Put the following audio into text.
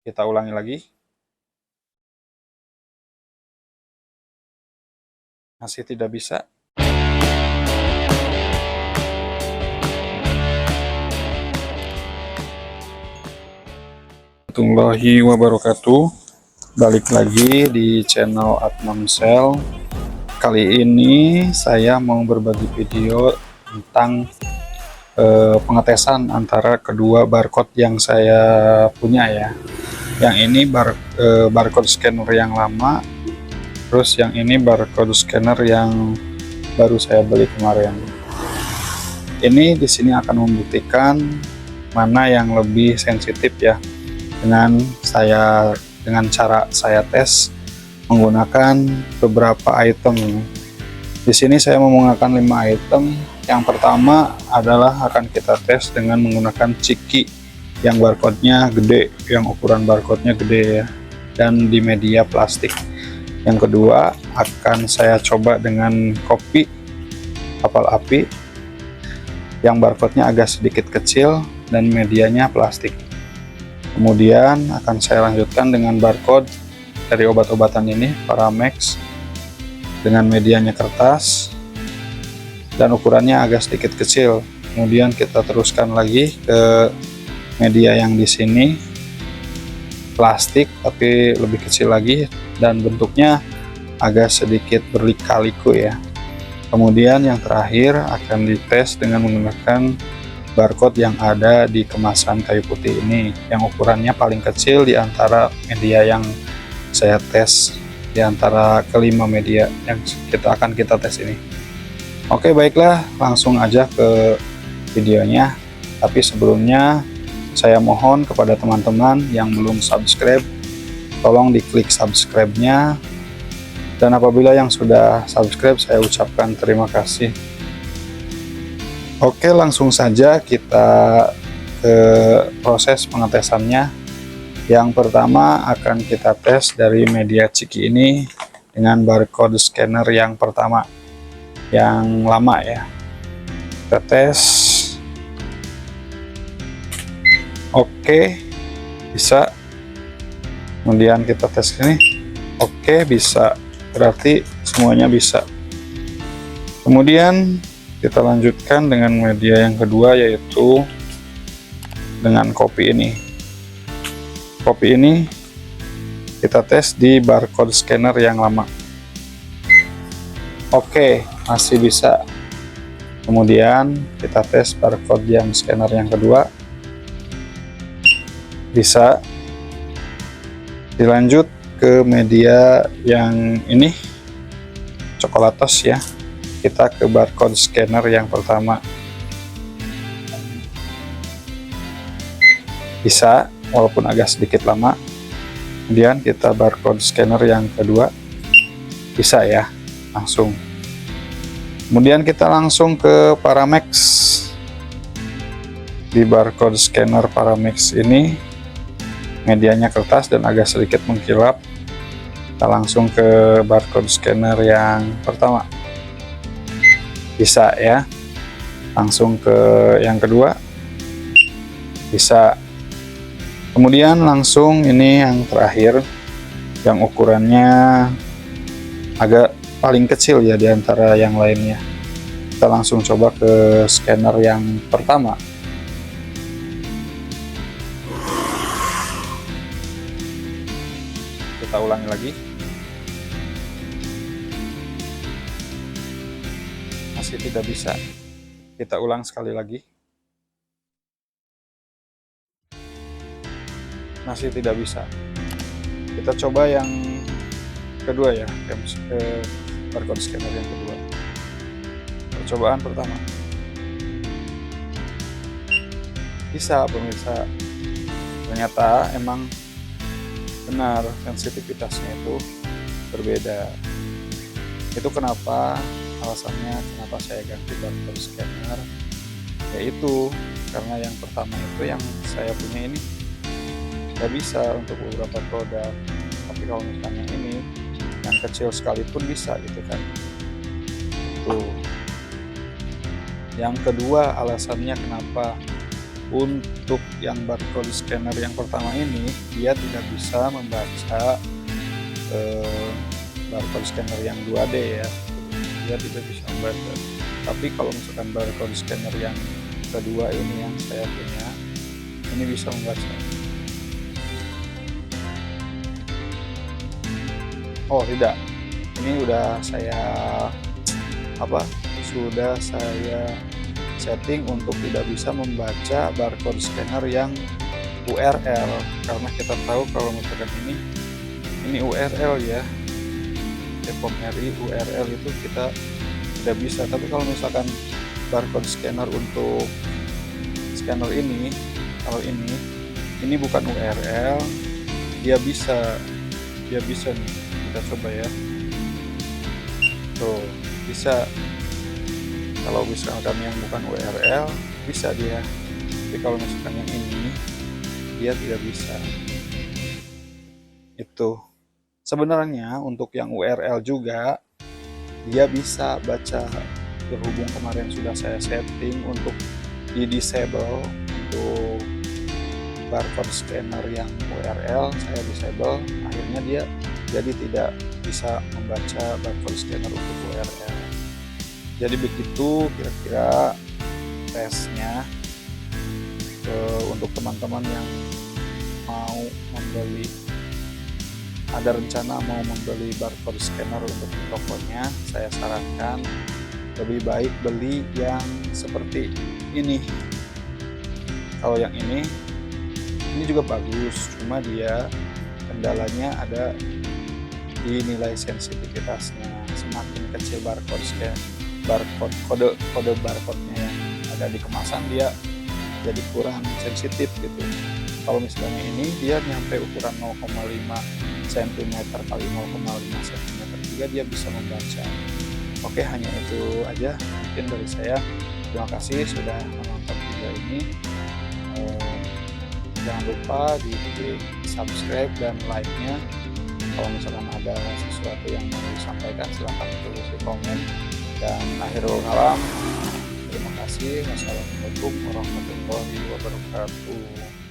Kita ulangi lagi. Masih tidak bisa. Warahmatullahi wabarakatuh. Balik lagi di channel Adnan Sel. Kali ini saya mau berbagi video tentang pengetesan antara kedua barcode yang saya punya ya. Yang ini barcode scanner yang lama, terus yang ini barcode scanner yang baru saya beli kemarin. Ini di sini akan membuktikan mana yang lebih sensitif ya, dengan cara saya tes menggunakan beberapa item. Di sini saya menggunakan 5 item. Yang pertama adalah akan kita tes dengan menggunakan ciki yang barcode-nya gede, yang ukuran barcode-nya gede ya, dan di media plastik. Yang kedua akan saya coba dengan kopi kapal api yang barcode-nya agak sedikit kecil dan medianya plastik. Kemudian akan saya lanjutkan dengan barcode dari obat-obatan ini, Paramex, dengan medianya kertas dan ukurannya agak sedikit kecil. Kemudian kita teruskan lagi ke media yang di sini, plastik tapi lebih kecil lagi dan bentuknya agak sedikit berliku-liku ya. Kemudian yang terakhir akan dites dengan menggunakan barcode yang ada di kemasan kayu putih ini, yang ukurannya paling kecil di antara media yang saya tes, di antara kelima media yang akan kita tes ini. Oke, baiklah, langsung aja ke videonya. Tapi sebelumnya saya mohon kepada teman-teman yang belum subscribe, tolong diklik subscribe-nya, dan apabila yang sudah subscribe saya ucapkan terima kasih. Oke, langsung saja kita ke proses pengetesannya. Yang pertama akan kita tes dari media ciki ini dengan barcode scanner yang pertama, yang lama ya. Kita tes. Oke, bisa. Kemudian kita tes ini. Oke, bisa. Berarti semuanya bisa. Kemudian kita lanjutkan dengan media yang kedua, yaitu dengan kopi ini. Kopi ini kita tes di barcode scanner yang lama. Oke, masih bisa. Kemudian kita tes barcode yang scanner yang kedua. Bisa. Dilanjut ke media yang ini, coklatos ya. Kita ke barcode scanner yang pertama. Bisa, walaupun agak sedikit lama. Kemudian kita barcode scanner yang kedua. Bisa ya, langsung. Kemudian kita langsung ke Paramex. Di barcode scanner Paramex ini, medianya kertas dan agak sedikit mengkilap. Kita langsung ke barcode scanner yang pertama. Bisa ya, langsung ke yang kedua. Bisa. Kemudian langsung ini yang terakhir, yang ukurannya agak paling kecil ya di antara yang lainnya. Kita langsung coba ke scanner yang pertama. Kita ulangi lagi. Masih tidak bisa. Kita ulang sekali lagi. Masih tidak bisa. Kita coba yang kedua ya, barcode scanner yang kedua. Percobaan pertama. Bisa pemirsa. Ternyata emang benar sensitivitasnya itu berbeda. Itu kenapa alasannya kenapa saya ganti barcode scanner, yaitu karena yang pertama itu yang saya punya ini nggak bisa untuk beberapa produk, tapi kalau misalnya ini yang kecil sekalipun bisa gitu kan. Tuh. Yang kedua alasannya kenapa untuk yang barcode scanner yang pertama ini dia tidak bisa membaca barcode scanner yang 2D ya, dia tidak bisa membaca. Tapi kalau misalkan barcode scanner yang kedua ini yang saya punya, ini bisa membaca. Oh tidak, ini sudah saya setting untuk tidak bisa membaca barcode scanner yang URL, karena kita tahu kalau misalkan ini URL ya, Telkom RI URL itu kita tidak bisa. Tapi kalau misalkan barcode scanner untuk scanner ini, kalau ini bukan URL, dia bisa nih, kita coba ya. Tuh bisa, kalau misalkan yang bukan URL bisa dia, tapi kalau misalkan yang ini dia tidak bisa. Itu sebenarnya untuk yang URL juga dia bisa baca, berhubung kemarin sudah saya setting untuk di disable untuk barcode scanner yang URL, saya disable, akhirnya dia jadi tidak bisa membaca barcode scanner untuk URL. Jadi begitu kira-kira tesnya untuk teman-teman yang mau membeli, ada rencana mau membeli barcode scanner untuk tokonya, saya sarankan lebih baik beli yang seperti ini. Kalau yang ini juga bagus, cuma dia kendalanya ada di nilai sensitivitasnya. Semakin kecil kode barcode-nya yang ada di kemasan, dia jadi kurang sensitif gitu. Kalau misalnya ini dia nyampe ukuran 0,5 cm kali 0,5 cm juga dia bisa membaca. Oke, hanya itu aja mungkin dari saya. Terima kasih sudah menonton video ini. Jangan lupa di klik subscribe dan like-nya. Kalau misalkan ada sesuatu yang mau disampaikan, silahkan tulis di komen. Dan akhirul kalam, terima kasih. Wassalamualaikum warahmatullahi wabarakatuh.